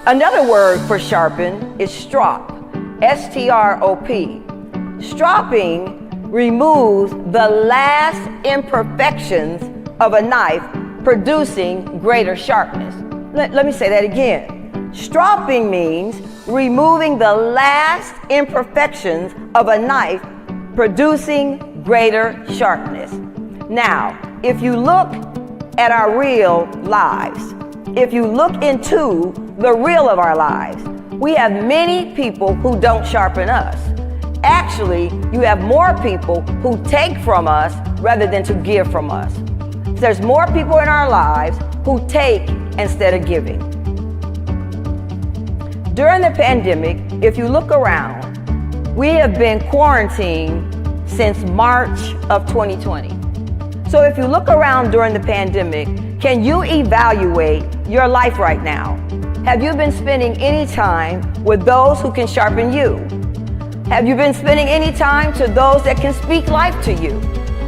Another word for sharpen is strop, S-T-R-O-P. Stropping removes the last imperfections of a knife, producing greater sharpness. Let me say that again. Stropping means removing the last imperfections of a knife, producing greater sharpness. Now, if you look at our real lives, if you look into the real of our lives, we have many people who don't sharpen us. Actually, you have more people who take from us rather than to give from us. There's more people in our lives who take instead of giving. During the pandemic, if you look around, we have been quarantined since March of 2020. So if you look around during the pandemic, can you evaluate your life right now? Have you been spending any time with those who can sharpen you? Have you been spending any time to those that can speak life to you?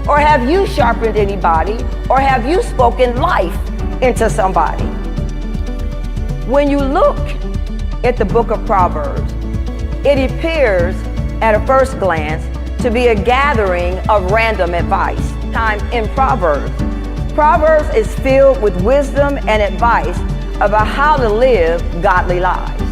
Or have you sharpened anybody? Or have you spoken life into somebody? When you look at the book of Proverbs, it appears at a first glance to be a gathering of random advice. Time in Proverbs. Proverbs is filled with wisdom and advice about how to live godly lives.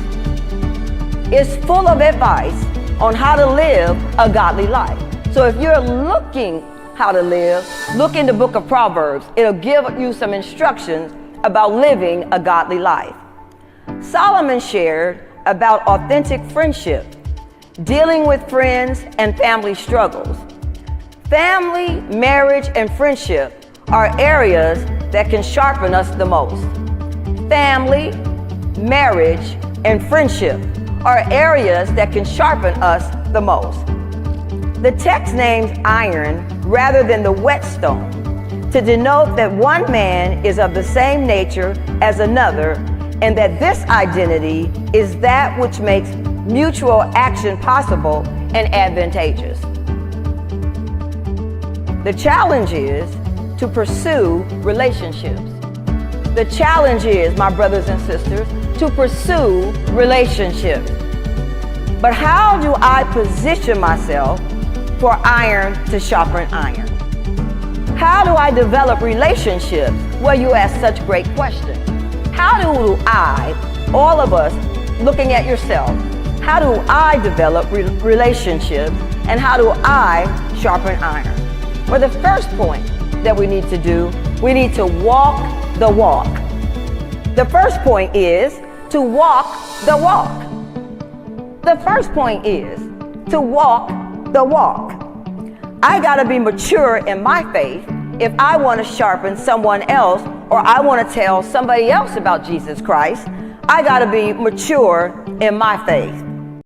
It's full of advice on how to live a godly life. So if you're looking how to live, look in the book of Proverbs. It'll give you some instructions about living a godly life. Solomon shared about authentic friendship, dealing with friends and family struggles. Family, marriage, and friendship are areas that can sharpen us the most. Family, marriage, and friendship are areas that can sharpen us the most. The text names iron rather than the whetstone to denote that one man is of the same nature as another, and that this identity is that which makes mutual action possible and advantageous. The challenge is to pursue relationships. The challenge is, my brothers and sisters, to pursue relationships. But how do I position myself for iron to sharpen iron? How do I develop relationships? Well, you ask such great questions. How do I, all of us, looking at yourself, how do I develop relationships, and how do I sharpen iron? Well, the first point that we need to do, we need to walk the walk. The first point is to walk the walk. The first point is to walk the walk. I gotta be mature in my faith if I want to sharpen someone else, or I want to tell somebody else about Jesus Christ. I gotta be mature in my faith.